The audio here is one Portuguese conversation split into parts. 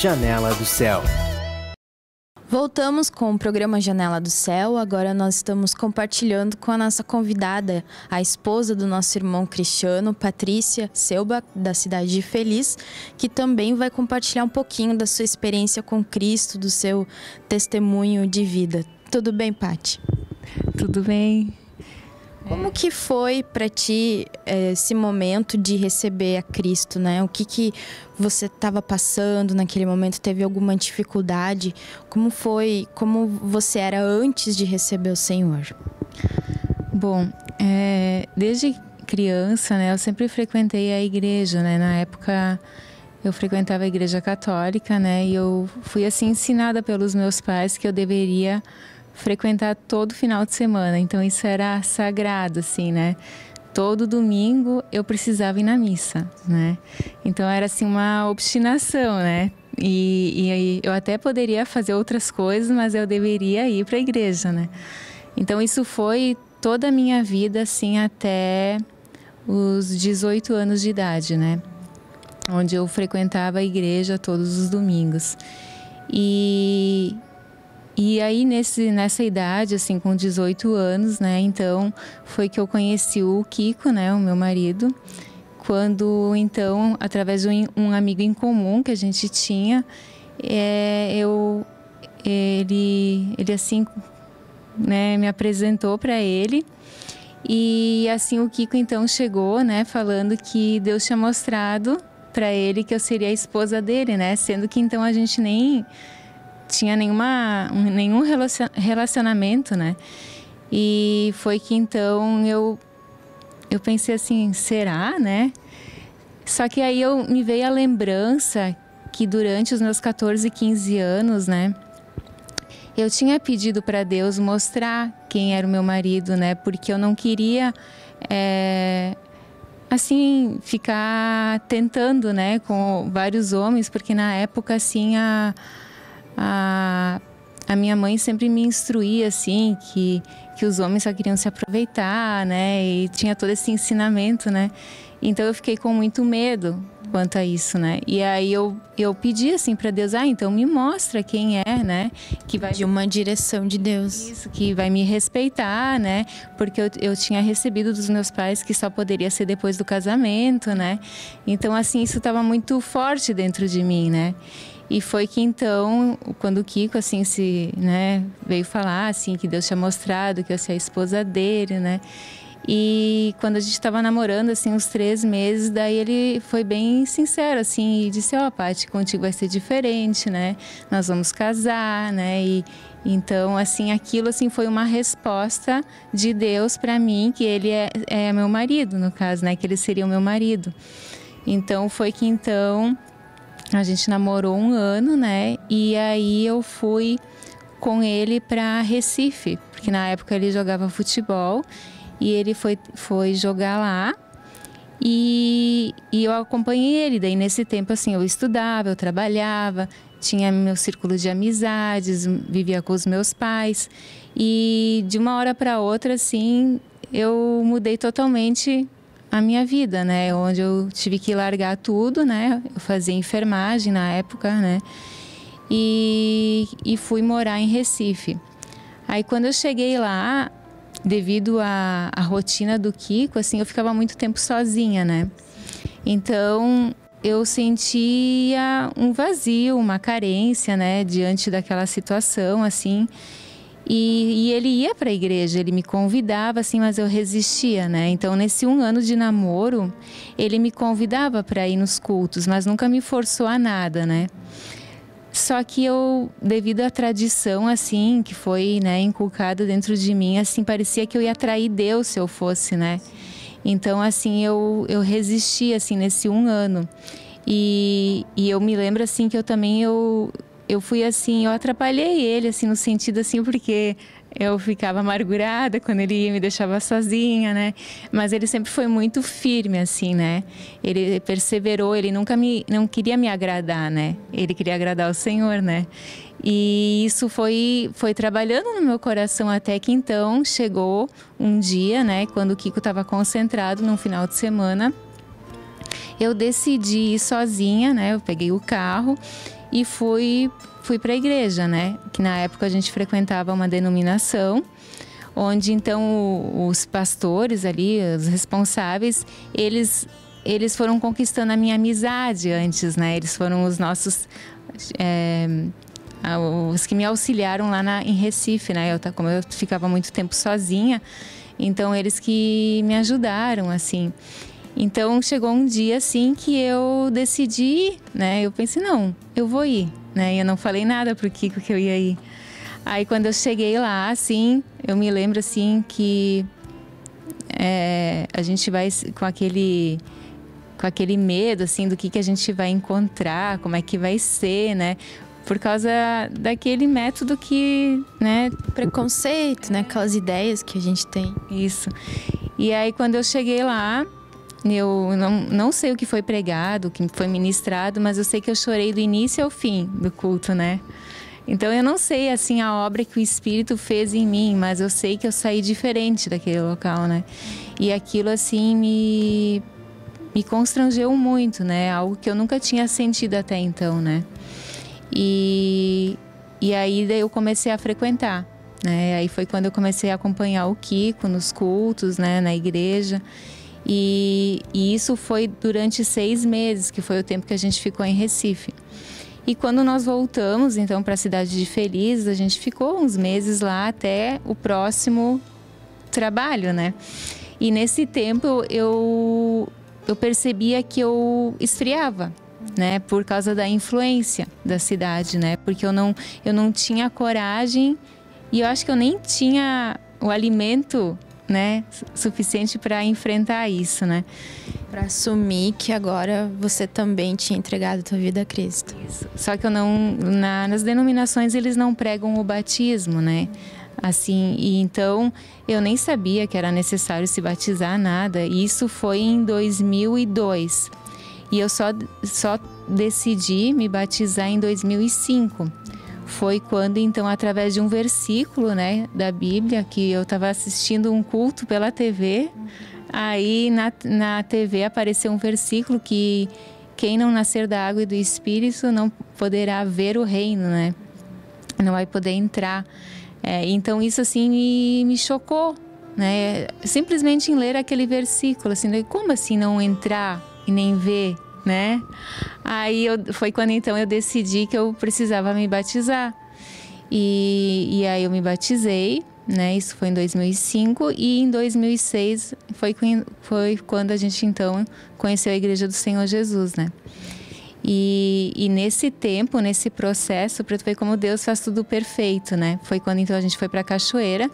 Janela do Céu. Voltamos com o programa Janela do Céu. Agora nós estamos compartilhando com a nossa convidada, a esposa do nosso irmão Cristiano, Patrícia Selba, da cidade de Feliz, que também vai compartilhar um pouquinho da sua experiência com Cristo, do seu testemunho de vida. Tudo bem, Paty? Tudo bem. Como que foi para ti esse momento de receber a Cristo, né? O que você estava passando naquele momento? Teve alguma dificuldade? Como foi? Como você era antes de receber o Senhor? Bom, desde criança, né, eu sempre frequentei a igreja, né? Na época eu frequentava a igreja católica, né? E eu fui assim ensinada pelos meus pais que eu deveria frequentar todo final de semana, então isso era sagrado, assim, né? Todo domingo eu precisava ir na missa, né? Então era assim uma obstinação, né? E eu até poderia fazer outras coisas, mas eu deveria ir para a igreja, né? Então isso foi toda a minha vida, assim, até os 18 anos de idade, né? Onde eu frequentava a igreja todos os domingos. E aí, nessa idade, assim, com 18 anos, né, então, foi que eu conheci o Kiko, né, o meu marido, quando, então, através de um amigo em comum que a gente tinha, ele assim, né, me apresentou para ele, e assim o Kiko, então, chegou, né, falando que Deus tinha mostrado para ele que eu seria a esposa dele, né, sendo que, então, a gente nem tinha nenhum relacionamento, né? E foi que então eu pensei assim, será, né? Só que aí me veio a lembrança que durante os meus 14, 15 anos, né? Eu tinha pedido para Deus mostrar quem era o meu marido, né? Porque eu não queria, assim, ficar tentando, né? Com vários homens, porque na época, assim, a minha mãe sempre me instruía assim que os homens só queriam se aproveitar, né? E tinha todo esse ensinamento, né? Então eu fiquei com muito medo quanto a isso, né? E aí eu pedi assim para Deus, então me mostra quem é, né? Que vai de uma direção de Deus. Isso, que vai me respeitar, né? Porque eu tinha recebido dos meus pais que só poderia ser depois do casamento, né? Então assim, isso estava muito forte dentro de mim, né? E foi que então, quando o Kiko, assim, veio falar, assim, que Deus tinha mostrado que eu ia ser a esposa dele, né? E quando a gente estava namorando, assim, uns 3 meses, daí ele foi bem sincero, assim, e disse, Paty, contigo vai ser diferente, né? Nós vamos casar, né? E então, assim, aquilo, assim, foi uma resposta de Deus para mim, que ele é meu marido, no caso, né? Que ele seria o meu marido. Então, foi que então a gente namorou 1 ano, né? E aí eu fui com ele para Recife, porque na época ele jogava futebol e ele foi jogar lá e eu acompanhei ele. Daí nesse tempo, assim, eu estudava, eu trabalhava, tinha meu círculo de amizades, vivia com os meus pais e de uma hora para outra, assim, eu mudei totalmente a minha vida, né? Onde eu tive que largar tudo, né? Eu fazia enfermagem na época, né? E fui morar em Recife. Aí quando eu cheguei lá, devido à rotina do Kiko, assim, eu ficava muito tempo sozinha, né? Então eu sentia um vazio, uma carência, né? Diante daquela situação, assim. E ele ia para a igreja, ele me convidava, assim, mas eu resistia, né? Então, nesse 1 ano de namoro, ele me convidava para ir nos cultos, mas nunca me forçou a nada, né? Só que devido à tradição, assim, que foi, né, inculcada dentro de mim, assim, parecia que eu ia atrair Deus se eu fosse, né? Então, assim, eu resisti, assim, nesse 1 ano. E eu me lembro, assim, que eu fui assim, eu atrapalhei ele, assim, no sentido, assim, porque eu ficava amargurada quando ele ia, me deixava sozinha, né? Mas ele sempre foi muito firme, assim, né? Ele perseverou, ele nunca não queria me agradar, né? Ele queria agradar o Senhor, né? E isso foi trabalhando no meu coração até que então chegou um dia, né? Quando o Kiko estava concentrado num final de semana. eu decidi ir sozinha, né? Eu peguei o carro e fui para a igreja, né? Que na época a gente frequentava uma denominação, onde então os pastores ali, os responsáveis, eles foram conquistando a minha amizade antes, né? Eles foram os nossos... os que me auxiliaram lá em Recife, né? Como eu ficava muito tempo sozinha, então eles que me ajudaram, assim. Então chegou um dia, assim, que eu decidi, né? Eu pensei, não, eu vou ir, né? E eu não falei nada pro Kiko que eu ia ir. Aí quando eu cheguei lá, assim, eu me lembro, assim, que a gente vai com aquele medo, assim, do que a gente vai encontrar, como é que vai ser, né? Por causa daquele método que, né? Preconceito, né? Aquelas ideias que a gente tem. Isso. E aí, quando eu cheguei lá, eu não sei o que foi pregado, o que foi ministrado, mas eu sei que eu chorei do início ao fim do culto, né? Então, eu não sei, assim, a obra que o Espírito fez em mim, mas eu sei que eu saí diferente daquele local, né? E aquilo, assim, me constrangeu muito, né? Algo que eu nunca tinha sentido até então, né? E aí daí eu comecei a frequentar, né? Aí foi quando eu comecei a acompanhar o Kiko nos cultos, né? Na igreja. E isso foi durante 6 meses, que foi o tempo que a gente ficou em Recife. E quando nós voltamos, então, para a cidade de Feliz, a gente ficou uns meses lá até o próximo trabalho, né? E nesse tempo eu percebia que eu esfriava, né? Por causa da influência da cidade, né? Porque eu não tinha coragem e eu acho que eu nem tinha o alimento, né, suficiente para enfrentar isso, né? Para assumir que agora você também tinha entregado a tua vida a Cristo. Isso. Só que eu nas denominações eles não pregam o batismo, né? Assim, e então eu nem sabia que era necessário se batizar, nada. E isso foi em 2002. E eu só decidi me batizar em 2005. Foi quando, então, através de um versículo, né, da Bíblia, que eu estava assistindo um culto pela TV, aí na TV apareceu um versículo que quem não nascer da água e do Espírito não poderá ver o reino, né? Não vai poder entrar. Então isso assim me chocou, né? Simplesmente em ler aquele versículo, assim, como assim não entrar e nem ver, né? Aí foi quando então eu decidi que eu precisava me batizar. E aí eu me batizei, né? Isso foi em 2005 e em 2006 foi quando a gente então conheceu a Igreja do Senhor Jesus, né? E nesse tempo, nesse processo, para tu ver como Deus faz tudo perfeito, né? Foi quando então a gente foi para Cachoeira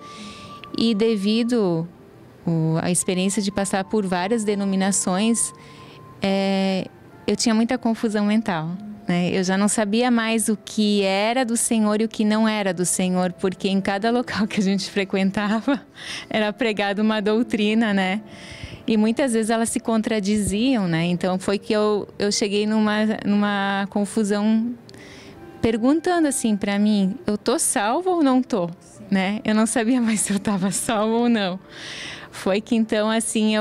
e devido a experiência de passar por várias denominações, eu tinha muita confusão mental, né? Eu já não sabia mais o que era do Senhor e o que não era do Senhor, porque em cada local que a gente frequentava era pregada uma doutrina, né? E muitas vezes elas se contradiziam, né? Então foi que eu cheguei numa confusão perguntando assim para mim, eu tô salva ou não tô, né? Eu não sabia mais se eu estava salva ou não. Foi que então assim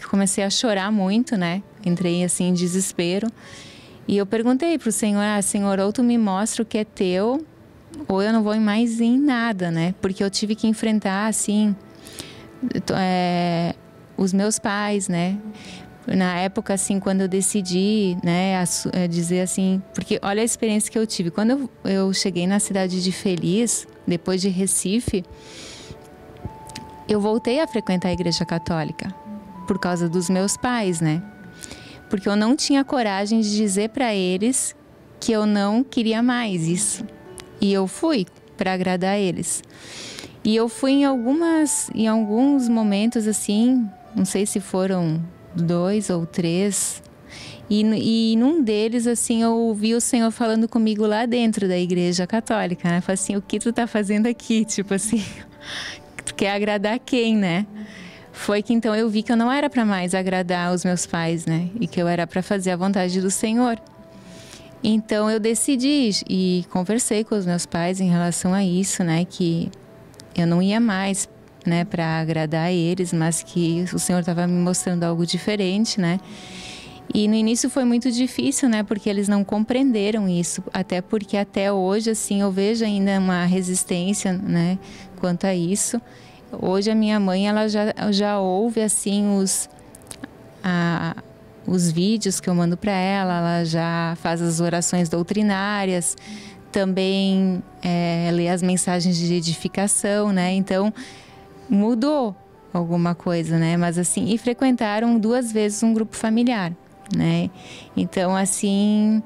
comecei a chorar muito, né? Entrei assim em desespero e eu perguntei pro Senhor, Senhor, ou tu me mostra o que é teu, ou eu não vou mais em nada, né? Porque eu tive que enfrentar assim os meus pais, né? Na época, assim, quando eu decidi, né, dizer assim... Porque olha a experiência que eu tive. Quando eu cheguei na cidade de Feliz, depois de Recife, eu voltei a frequentar a igreja católica. Por causa dos meus pais, né? Porque eu não tinha coragem de dizer para eles que eu não queria mais isso. E eu fui para agradar eles. E eu fui em alguns momentos assim, não sei se foram 2 ou 3, e num deles assim eu ouvi o Senhor falando comigo lá dentro da igreja católica, né? Falei assim, o que tu tá fazendo aqui? Tipo assim, tu quer agradar quem, né? Foi que então eu vi que eu não era para mais agradar os meus pais, né? E que eu era para fazer a vontade do Senhor. Então eu decidi e conversei com os meus pais em relação a isso, né? Que eu não ia mais né, para agradar a eles, mas que o Senhor estava me mostrando algo diferente, né? E no início foi muito difícil, né? Porque eles não compreenderam isso. Até porque até hoje, assim, eu vejo ainda uma resistência, né? Quanto a isso. Hoje a minha mãe, ela já ouve, assim, os vídeos que eu mando para ela já faz as orações doutrinárias, também lê as mensagens de edificação, né? Então, mudou alguma coisa, né? Mas assim, e frequentaram 2 vezes um grupo familiar, né? Então, assim,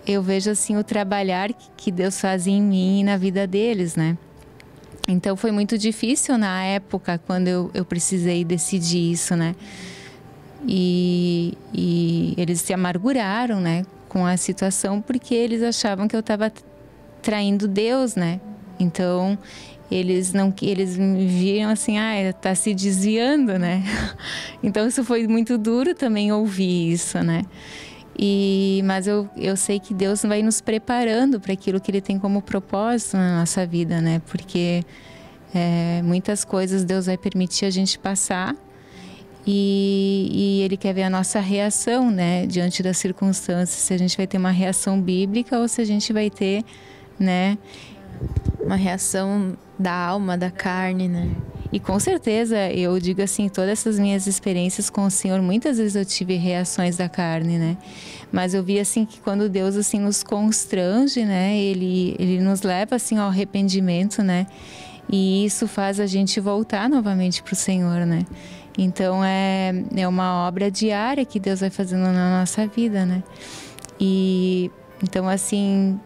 eu vejo assim o trabalhar que Deus faz em mim e na vida deles, né? Então, foi muito difícil na época, quando eu precisei decidir isso, né? E eles se amarguraram, né? Com a situação, porque eles achavam que eu estava traindo Deus, né? Então, eles me viam assim, tá se desviando, né? Então, isso foi muito duro também ouvir isso, né? Mas eu sei que Deus vai nos preparando para aquilo que Ele tem como propósito na nossa vida, né? Porque muitas coisas Deus vai permitir a gente passar e Ele quer ver a nossa reação, né? Diante das circunstâncias, se a gente vai ter uma reação bíblica ou se a gente vai ter, né? Uma reação da alma, da carne, né? E com certeza, eu digo assim, todas essas minhas experiências com o Senhor, muitas vezes eu tive reações da carne, né? Mas eu vi assim que quando Deus assim nos constrange, né? Ele nos leva assim ao arrependimento, né? E isso faz a gente voltar novamente para o Senhor, né? Então é uma obra diária que Deus vai fazendo na nossa vida, né? E então assim...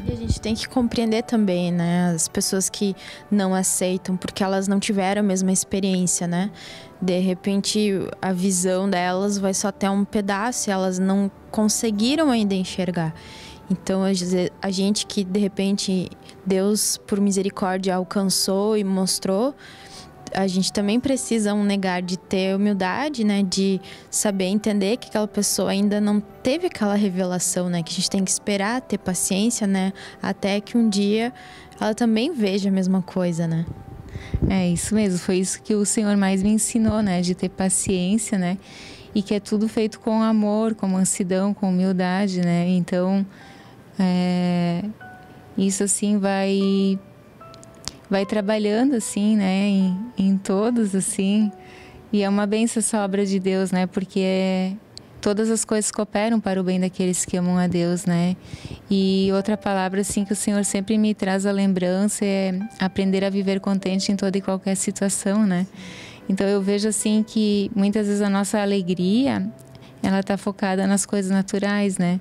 E a gente tem que compreender também, né? As pessoas que não aceitam, porque elas não tiveram a mesma experiência, né? De repente, a visão delas vai só até um pedaço e elas não conseguiram ainda enxergar. Então, a gente que, de repente, Deus, por misericórdia, alcançou e mostrou, a gente também precisa negar de ter humildade, né? De saber entender que aquela pessoa ainda não teve aquela revelação, né? Que a gente tem que esperar, ter paciência, né? Até que um dia ela também veja a mesma coisa, né? É isso mesmo, foi isso que o Senhor mais me ensinou, né? De ter paciência, né? E que é tudo feito com amor, com mansidão, com humildade, né? Então, isso assim vai trabalhando assim, né, em todos assim, e é uma bênção essa obra de Deus, né, porque todas as coisas cooperam para o bem daqueles que amam a Deus, né, e outra palavra assim que o Senhor sempre me traz a lembrança é aprender a viver contente em toda e qualquer situação, né, então eu vejo assim que muitas vezes a nossa alegria, ela está focada nas coisas naturais, né,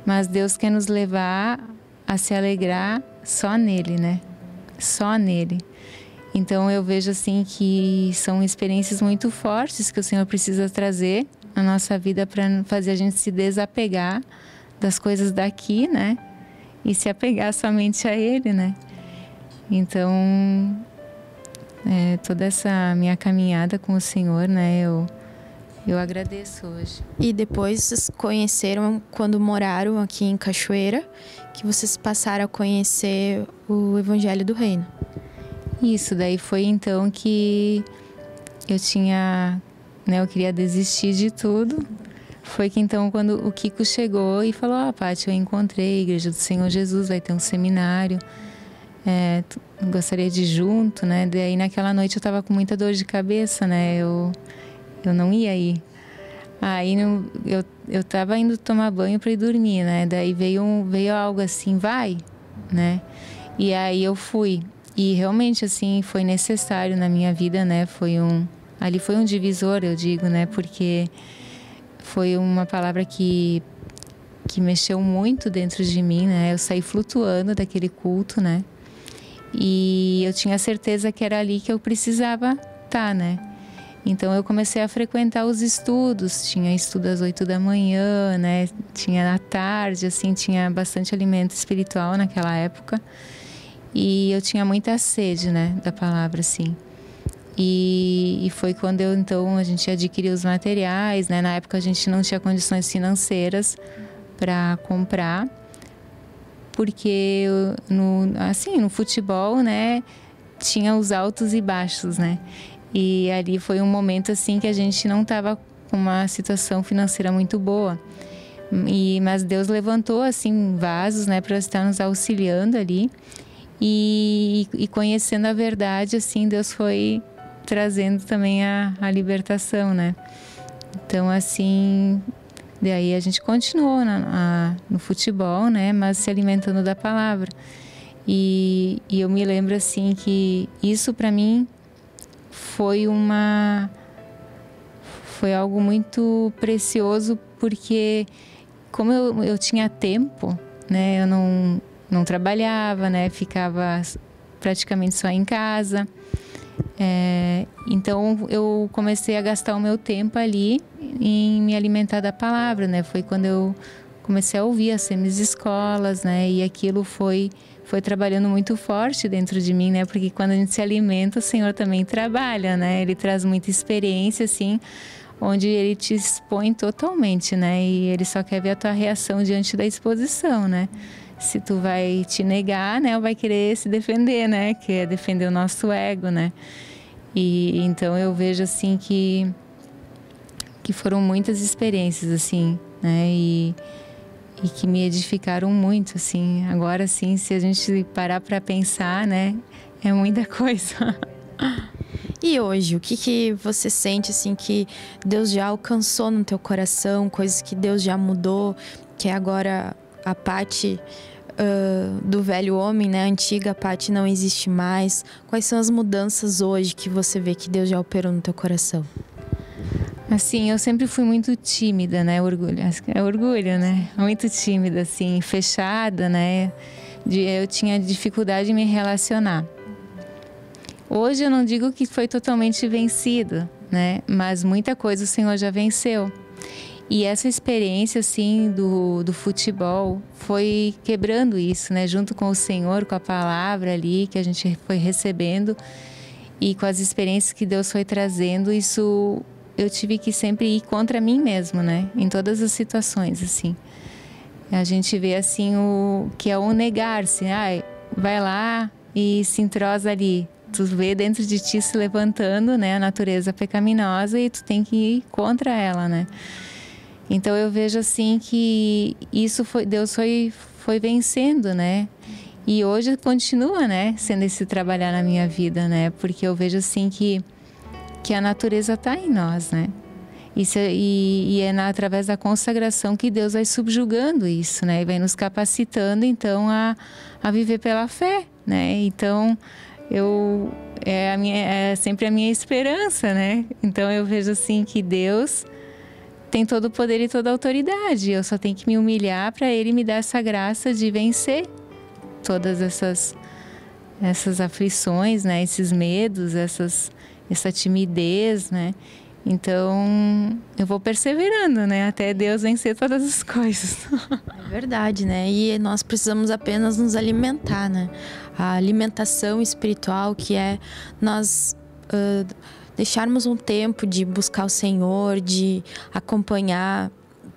mas Deus quer nos levar a se alegrar só nele, né, só nele. Então eu vejo assim que são experiências muito fortes que o Senhor precisa trazer na nossa vida para fazer a gente se desapegar das coisas daqui, né? E se apegar somente a Ele, né? Então, toda essa minha caminhada com o Senhor, né? Eu agradeço hoje. E depois vocês conheceram quando moraram aqui em Cachoeira, que vocês passaram a conhecer o Evangelho do Reino. Isso, daí foi então que eu tinha, né, eu queria desistir de tudo. Foi que então quando o Kiko chegou e falou, Paty, eu encontrei a Igreja do Senhor Jesus, vai ter um seminário, gostaria de ir junto, né? Daí naquela noite eu tava com muita dor de cabeça, né? Eu não ia ir. Aí eu tava indo tomar banho para ir dormir, né? Daí veio algo assim, vai, né? E aí eu fui. E realmente, assim, foi necessário na minha vida, né? Ali foi um divisor, eu digo, né? Porque foi uma palavra que mexeu muito dentro de mim, né? Eu saí flutuando daquele culto, né? E eu tinha certeza que era ali que eu precisava estar, né? Então eu comecei a frequentar os estudos, tinha estudo às 8 da manhã, né? Tinha à tarde, assim, tinha bastante alimento espiritual naquela época. E eu tinha muita sede, né, da palavra, assim. E foi quando a gente adquiriu os materiais, né? Na época a gente não tinha condições financeiras para comprar, porque no futebol, né, tinha os altos e baixos, né? E ali foi um momento assim que a gente não estava com uma situação financeira muito boa. Mas Deus levantou assim vasos, né, para estar nos auxiliando ali. E conhecendo a verdade, assim, Deus foi trazendo também a libertação, né? Então, assim, daí a gente continuou no futebol, né? Mas se alimentando da palavra. E eu me lembro, assim, que isso para mim foi algo muito precioso, porque como eu tinha tempo, né? Eu não trabalhava, né? Ficava praticamente só em casa. Então eu comecei a gastar o meu tempo ali em me alimentar da palavra, né? Foi quando eu comecei a ouvir as semi-escolas, né? E aquilo foi trabalhando muito forte dentro de mim, né? Porque quando a gente se alimenta, o Senhor também trabalha, né? Ele traz muita experiência, assim, onde Ele te expõe totalmente, né? E Ele só quer ver a tua reação diante da exposição, né? Se tu vai te negar, né? Ou vai querer se defender, né? Que é defender o nosso ego, né? E então eu vejo, assim, que foram muitas experiências, assim, né? E que me edificaram muito, assim. Agora, sim, se a gente parar para pensar, né? É muita coisa. E hoje, o que você sente, assim, que Deus já alcançou no teu coração? Coisas que Deus já mudou, que agora a parte do velho homem, né? A antiga parte não existe mais. Quais são as mudanças hoje que você vê que Deus já operou no teu coração? Assim, eu sempre fui muito tímida, né? É orgulho, né? Muito tímida, assim, fechada, né? Eu tinha dificuldade em me relacionar. Hoje eu não digo que foi totalmente vencido, né? Mas muita coisa o Senhor já venceu. E essa experiência, assim, do futebol foi quebrando isso, né? Junto com o Senhor, com a palavra ali que a gente foi recebendo e com as experiências que Deus foi trazendo, isso eu tive que sempre ir contra mim mesmo, né? Em todas as situações, assim. A gente vê, assim, o que é o negar-se. Vai lá e se entrosa ali. Tu vê dentro de ti se levantando, né? A natureza pecaminosa e tu tem que ir contra ela, né? Então eu vejo, assim, que isso Deus foi vencendo, né? E hoje continua, né? Sendo esse trabalhar na minha vida, né? Porque eu vejo, assim, que a natureza está em nós, né? E é através da consagração que Deus vai subjugando isso, né? E vai nos capacitando, então, a viver pela fé, né? Então, é sempre a minha esperança, né? Então, eu vejo, assim, que Deus tem todo o poder e toda a autoridade. Eu só tenho que me humilhar para Ele me dar essa graça de vencer todas essas aflições, né? Esses medos, essa timidez, né? Então, eu vou perseverando, né? Até Deus vencer todas as coisas. É verdade, né? E nós precisamos apenas nos alimentar, né? A alimentação espiritual, que é nós deixarmos um tempo de buscar o Senhor, de acompanhar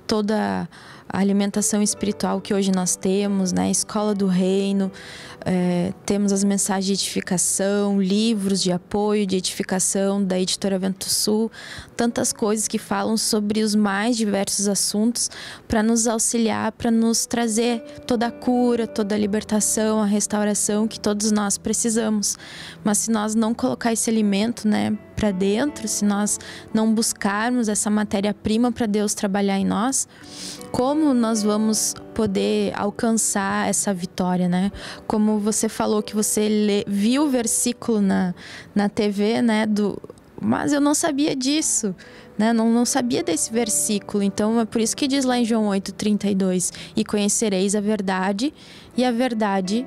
toda a alimentação espiritual que hoje nós temos, né? Escola do Reino, temos as mensagens de edificação, livros de apoio, de edificação da editora Vento Sul, tantas coisas que falam sobre os mais diversos assuntos para nos auxiliar, para nos trazer toda a cura, toda a libertação, a restauração que todos nós precisamos. Mas se nós não colocar esse alimento, né, para dentro, se nós não buscarmos essa matéria-prima para Deus trabalhar em nós, como nós vamos poder alcançar essa vitória, né? Como você falou que você viu o versículo na TV, né? Mas eu não sabia disso, né? Não sabia desse versículo. Então é por isso que diz lá em João 8:32: e conhecereis a verdade, e a verdade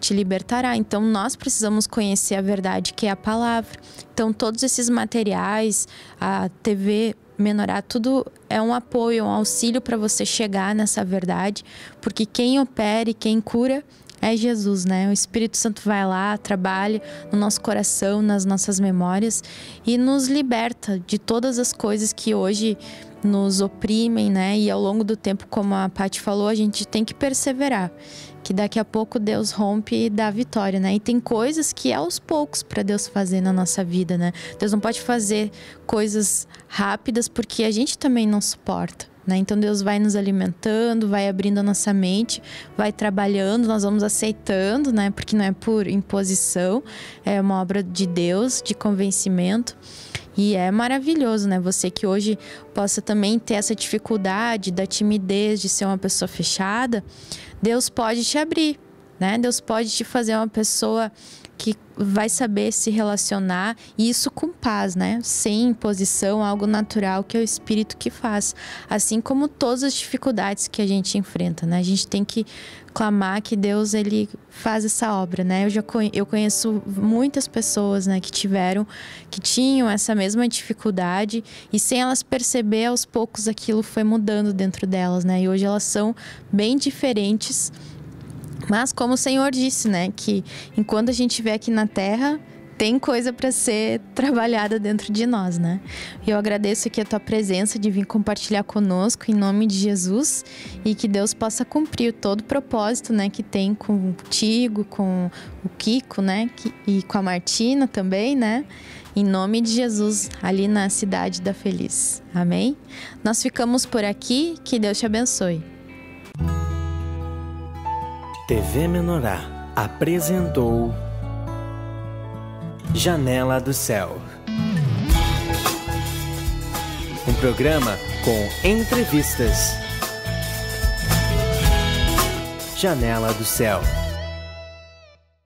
te libertará. Então nós precisamos conhecer a verdade, que é a palavra. Então todos esses materiais, a TV Menorá, tudo é um apoio, um auxílio para você chegar nessa verdade, porque quem opera e quem cura é Jesus, né? O Espírito Santo vai lá, trabalha no nosso coração, nas nossas memórias e nos liberta de todas as coisas que hoje nos oprimem, né? E ao longo do tempo, como a Paty falou, a gente tem que perseverar, que daqui a pouco Deus rompe e dá vitória, né? E tem coisas que é aos poucos para Deus fazer na nossa vida, né? Deus não pode fazer coisas rápidas porque a gente também não suporta, né? Então Deus vai nos alimentando, vai abrindo a nossa mente, vai trabalhando, nós vamos aceitando, né? Porque não é por imposição, é uma obra de Deus, de convencimento. E é maravilhoso, né? Você que hoje possa também ter essa dificuldade da timidez, de ser uma pessoa fechada, Deus pode te abrir, né? Deus pode te fazer uma pessoa que vai saber se relacionar, e isso com paz, né? Sem imposição, algo natural que é o Espírito que faz. Assim como todas as dificuldades que a gente enfrenta, né? A gente tem que clamar que Deus, ele faz essa obra, né? Eu conheço muitas pessoas, né, que tinham essa mesma dificuldade e sem elas perceber, aos poucos aquilo foi mudando dentro delas, né? E hoje elas são bem diferentes. Mas como o Senhor disse, né, que enquanto a gente estiver aqui na terra, tem coisa para ser trabalhada dentro de nós, né? E eu agradeço aqui a tua presença de vir compartilhar conosco em nome de Jesus e que Deus possa cumprir todo o propósito, né, que tem contigo, com o Kiko, né, e com a Martina também, né? Em nome de Jesus, ali na Cidade da Feliz. Amém? Nós ficamos por aqui, que Deus te abençoe. TV Menorá apresentou Janela do Céu. Um programa com entrevistas. Janela do Céu.